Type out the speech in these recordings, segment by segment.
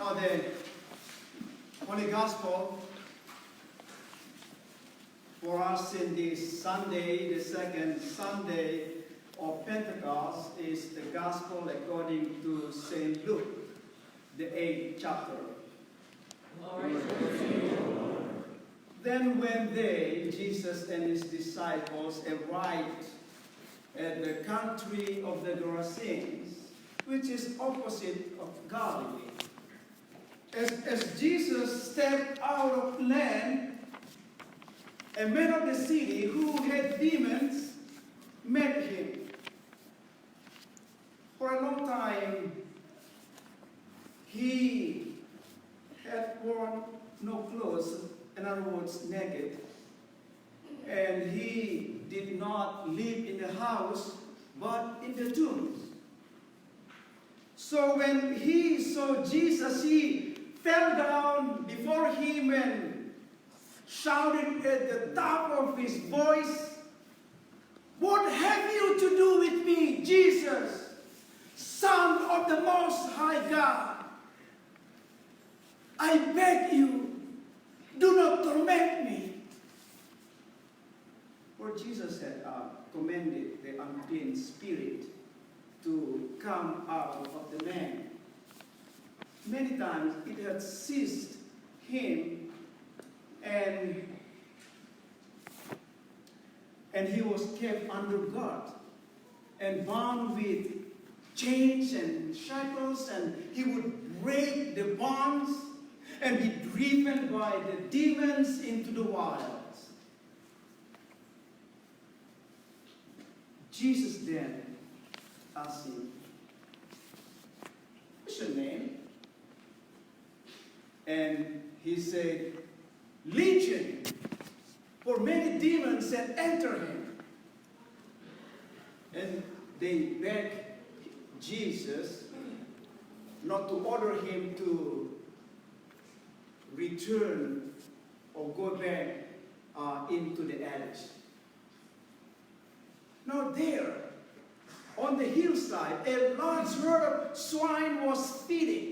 Now the Holy Gospel for us in this Sunday, the second Sunday of Pentecost, is the Gospel according to St. Luke, the 8th chapter. Then when they, Jesus and his disciples, arrived at the country of the Gerasenes, which is opposite of Galilee, as Jesus stepped out of land, a man of the city who had demons met him. For a long time, he had worn no clothes, in other words, naked. And he did not live in the house, but in the tombs. So when he saw Jesus, he fell down before him and shouted at the top of his voice, "What have you to do with me, Jesus, Son of the Most High God? I beg you, do not torment me." For Jesus had commanded the unclean spirit to come out of the man. Many times it had seized him, and he was kept under guard and bound with chains and shackles, and he would break the bonds and be driven by the demons into the wilds. Jesus then asked him, "What's your name?" And he said, "Legion," for many demons had entered him. And they begged Jesus not to order him to return or go back into the adage. Now there, on the hillside, a large herd of swine was feeding.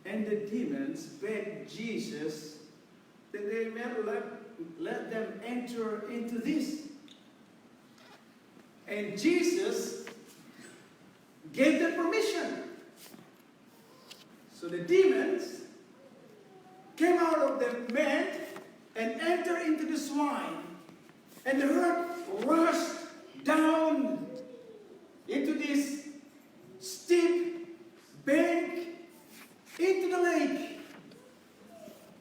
And the demons begged Jesus that they might let them enter into this. And Jesus gave them permission. So the demons came out of the man and entered into the swine. And the herd rushed down into this steep bank into the lake,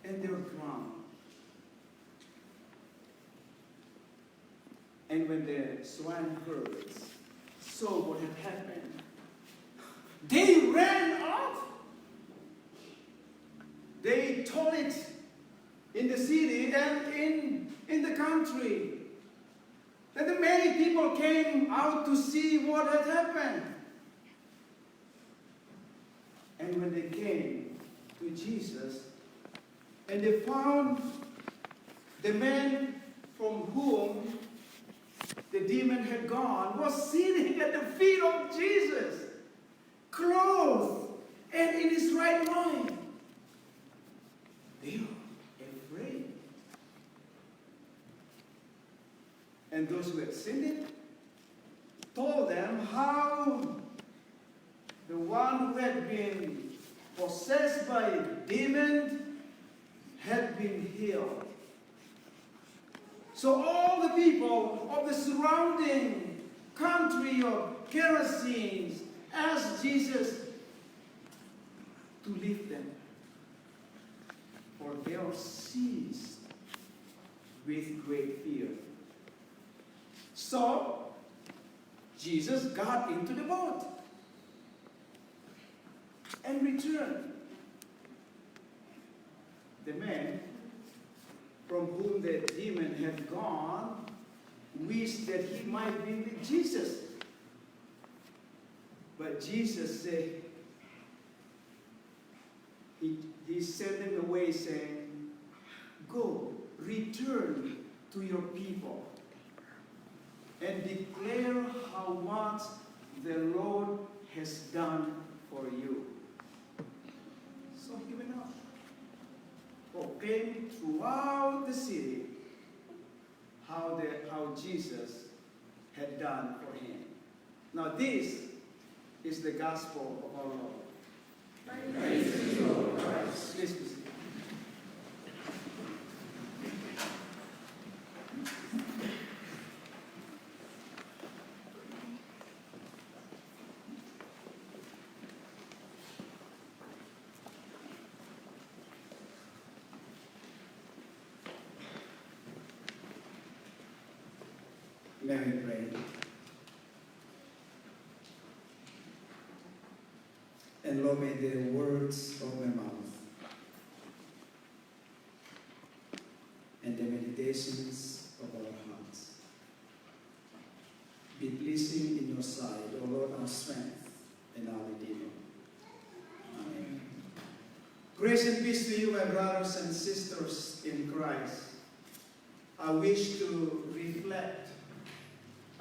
and they were drowned. And when the swineherds saw what had happened, they ran off. They told it in the city and in the country. And many people came out to see what had happened. And when they came to Jesus, and they found the man from whom the demon had gone was sitting at the feet of Jesus, clothed and in his right mind, they were afraid. And those who had seen it told them how the one who had been possessed by a demon had been healed. So all the people of the surrounding country of Gerasenes asked Jesus to leave them, for they are seized with great fear. So Jesus got into the boat and returned. The man from whom the demon had gone wished that he might be with Jesus. But Jesus said, he sent him away saying, "Go, return to your people and declare how much the Lord has done for you." proclaimed throughout the city how Jesus had done for him. Now this is the gospel of our Lord. Praise to you, Lord Christ. Please be seated. Let me pray. And Lord, may the words of my mouth and the meditations of our hearts be pleasing in your sight, O Lord, our strength and our Redeemer. Amen. Grace and peace to you, my brothers and sisters in Christ. I wish to reflect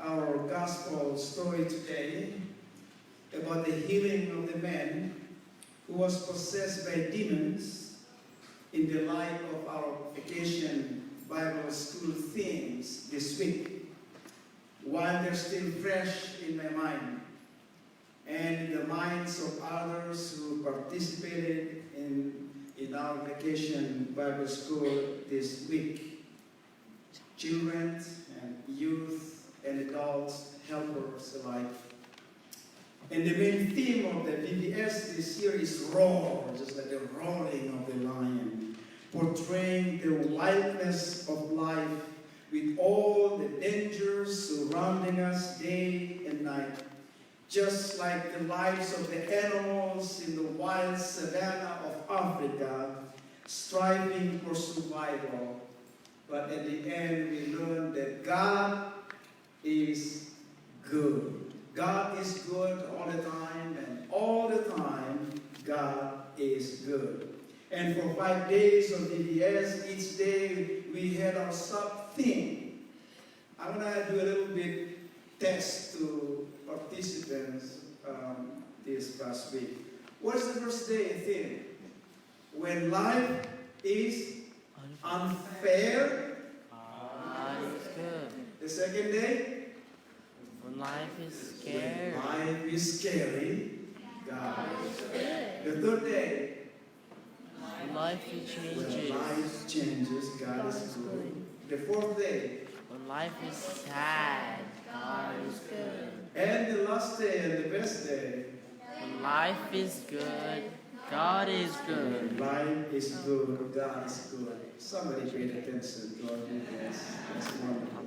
our gospel story today about the healing of the man who was possessed by demons in the light of our vacation Bible school themes this week, while they're still fresh in my mind and in the minds of others who participated in our vacation Bible school this week. Children and youth and adults, helpers alike. And the main theme of the VBS this year is roar, just like the roaring of the lion, portraying the wildness of life with all the dangers surrounding us day and night, just like the lives of the animals in the wild savanna of Africa, striving for survival. But at the end, we learn that God is good. God is good all the time, and all the time, God is good. And for 5 days of VBS, each day we had our sub-theme. I'm going to do a little bit test to participants this past week. What's the first day theme? When life is unfair. The second day? When life is scary. When life is scary, God is good. The third day? When life changes. When life changes, God is good. The fourth day? When life is sad, God is good. And the last day and the best day? When life is good, God is good. When life is good, God is good. Somebody paid attention to our videos. That's wonderful.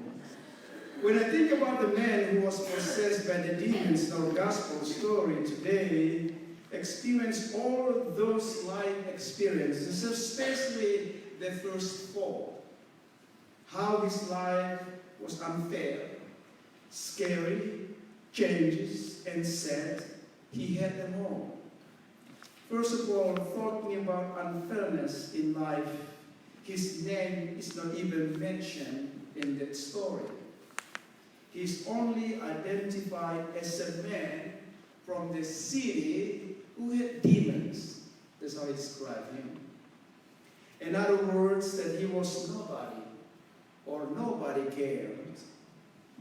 When I think about the man who was possessed by the demons in our gospel story today, experienced all those life experiences, especially the first four. How his life was unfair, scary, changes, and sad. He had them all. First of all, talking about unfairness in life, his name is not even mentioned in that story. He is only identified as a man from the city who had demons. That's how he described him. In other words, that he was nobody, or nobody cared,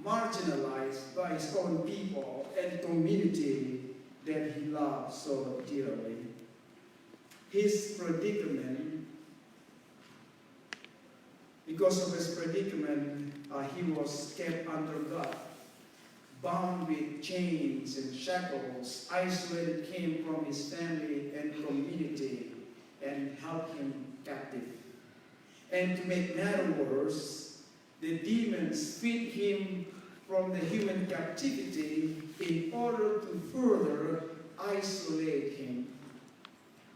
marginalized by his own people and community that he loved so dearly. His predicament, because of his predicament, he was kept under God, bound with chains and shackles, isolated him from his family and community, and held him captive. And to make matters worse, the demons freed him from the human captivity in order to further isolate him.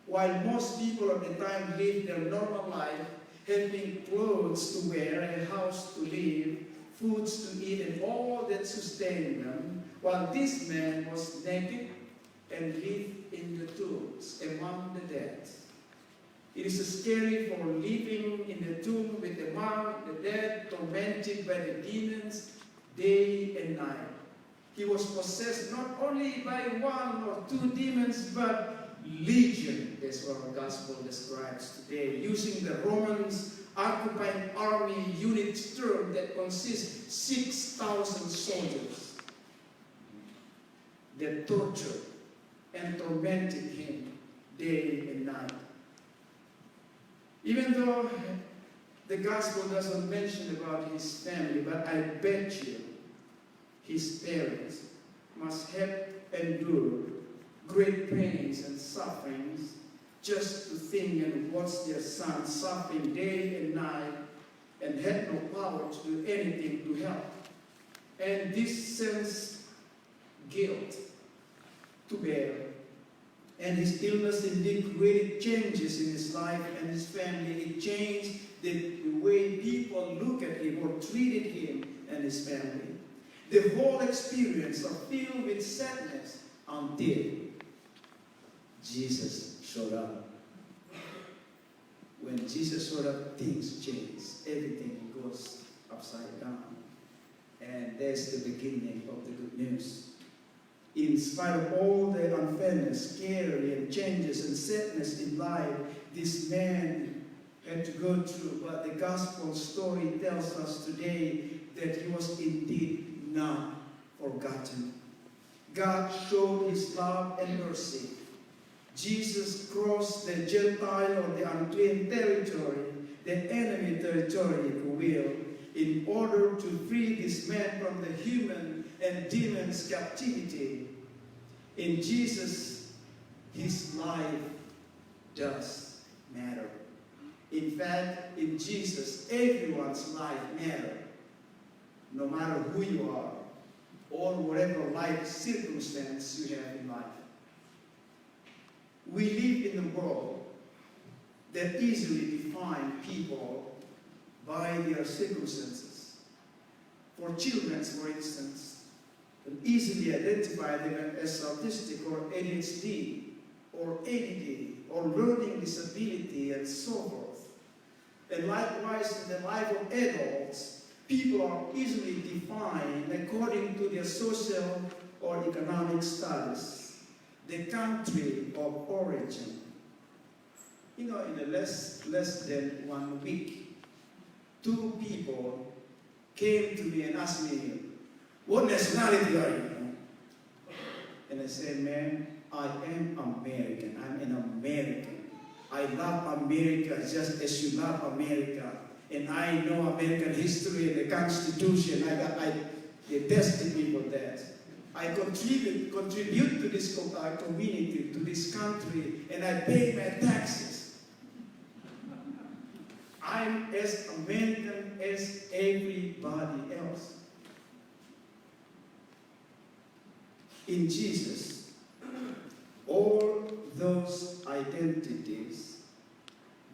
While most people at the time lived their normal life, having clothes to wear, a house to live, foods to eat, and all that sustained them, while this man was naked and lived in the tombs among the dead. It is scary for living in the tomb with among the dead, tormented by the demons day and night. He was possessed not only by one or two demons, but legion, that's what our gospel describes today, using the Romans occupying army unit term that consists 6,000 soldiers that tortured and tormented him day and night. Even though the gospel doesn't mention about his family, but I bet you his parents must have endured great pains and sufferings just to think and watch their son suffering day and night and had no power to do anything to help. And this sense guilt to bear. And his illness indeed really changes in his life and his family. It changed the way people look at him or treated him and his family. The whole experience was filled with sadness until Jesus showed up. When Jesus showed up, things change. Everything goes upside down. And that's the beginning of the good news. In spite of all the unfairness, scary, and changes and sadness in life, this man had to go through. But the gospel story tells us today that he was indeed not forgotten. God showed his love and mercy. Jesus crossed the Gentile or the unclean territory, the enemy territory, if you will, in order to free this man from the human and demons' captivity. In Jesus, his life does matter. In fact, in Jesus, everyone's life matters, no matter who you are or whatever life circumstance you have in life. We live in a world that easily defines people by their circumstances. For children, for instance, can easily identify them as autistic or ADHD or ADD or learning disability and so forth. And likewise, in the life of adults, people are easily defined according to their social or economic status, the country of origin. You know, in less than 1 week, 2 people came to me and asked me, "What nationality are you?" And I said, "Man, I am American. I'm an American. I love America just as you love America. And I know American history and the Constitution. They tested me for that. I contribute to this community, to this country, and I pay my taxes. I'm as American as everybody else." In Jesus, all those identities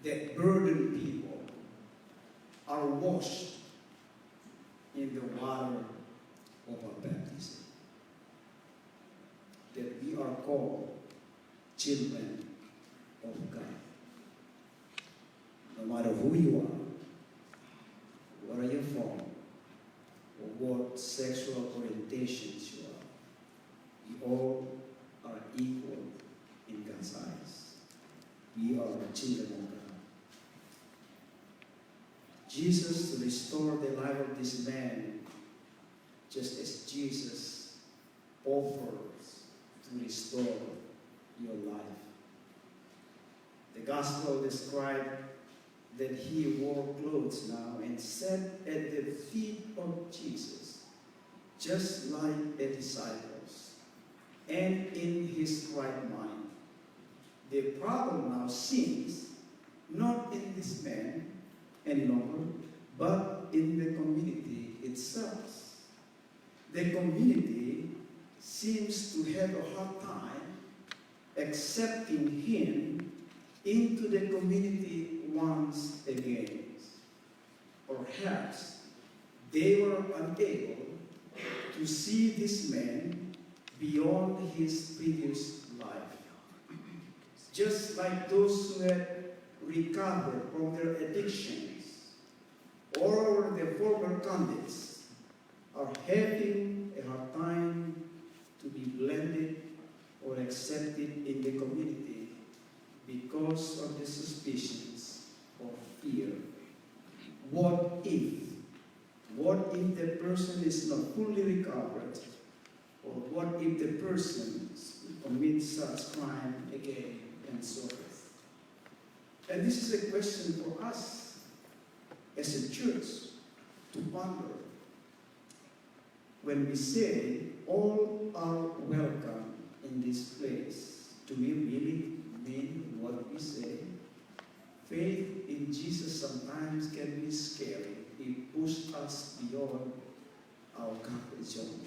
that burden people are washed in the water of our baptism. That we are called children of God. No matter who you are, where are you from, or what sexual orientations you are, we all are equal in God's eyes. We are children of God. Jesus restored the life of this man, just as Jesus offers to restore your life. The gospel described that he wore clothes now and sat at the feet of Jesus, just like the disciples, and in his right mind. The problem now seems not in this man any longer, but in the community itself. The community seems to have a hard time accepting him into the community once again. Perhaps they were unable to see this man beyond his previous life. Just like those who had recovered from their addictions or their former convicts are having a hard time to be blended or accepted in the community because of the suspicions or fear. What if? What if the person is not fully recovered? Or what if the person commits such crime again and so forth? And this is a question for us as a church to ponder. When we say all are welcome in this place, do we really mean what we say? Faith in Jesus sometimes can be scary. It pushes us beyond our comfort zone.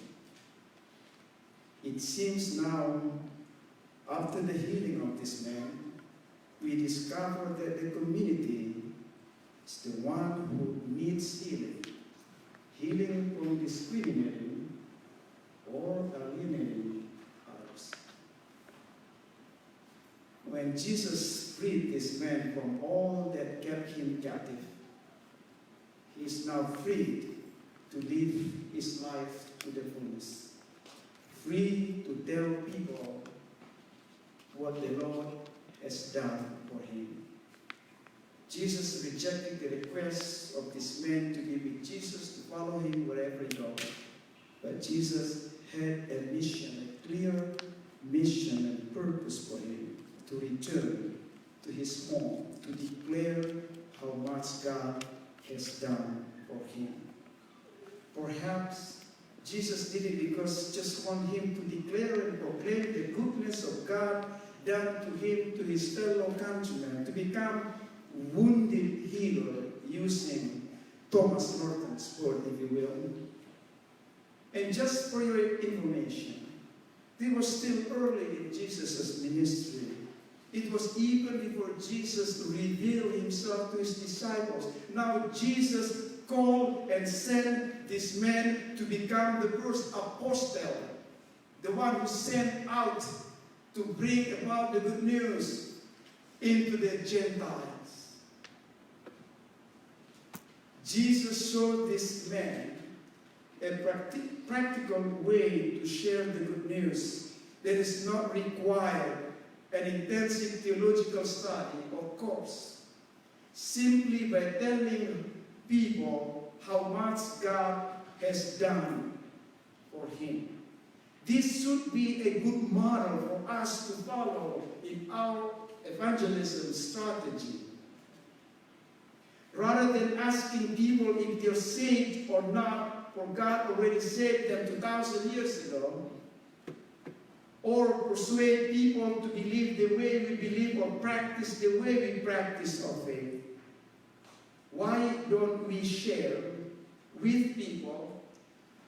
It seems now, after the healing of this man, we discover that the community is the one who needs healing. Healing from discriminating or alienating others. When Jesus freed this man from all that kept him captive, he is now freed to live his life to the fullest. Free to tell people what the Lord has done for him. Jesus rejected the request of this man to be with Jesus, to follow him wherever he goes. But Jesus had a mission, a clear mission and purpose for him, to return to his home, to declare how much God has done for him. Perhaps Jesus did it because just want him to declare and proclaim the goodness of God done to him, to his fellow countrymen, to become wounded healer, using Thomas Norton's word, if you will. And just for your information, it was still early in Jesus' ministry. It was even before Jesus revealed himself to his disciples. Now Jesus called and sent this man to become the first apostle, the one who sent out to bring about the good news into the Gentiles. Jesus showed this man a practical way to share the good news that is not required an intensive theological study or course, simply by telling people how much God has done for him. This should be a good model for us to follow in our evangelism strategy. Rather than asking people if they're saved or not, for God already saved them 2,000 years ago, or persuade people to believe the way we believe or practice the way we practice our faith, why don't we share with people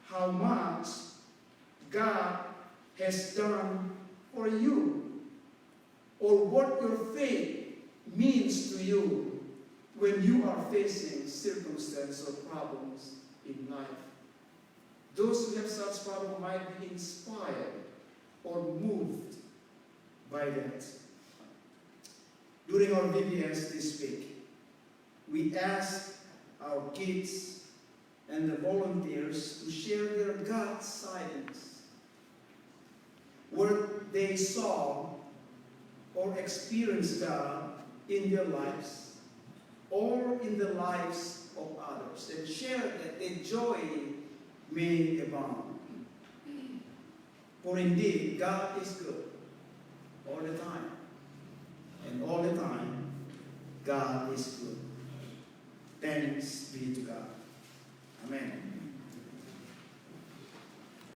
how much God has done for you, or what your faith means to you when you are facing circumstances or problems in life? Those who have such problems might be inspired or moved by that. During our VBS this week, we asked our kids and the volunteers to share their God sightings, where they saw or experienced God in their lives or in the lives of others, and share that the joy may abound. For indeed, God is good all the time. And all the time, God is good. Thanks be to God. Amen.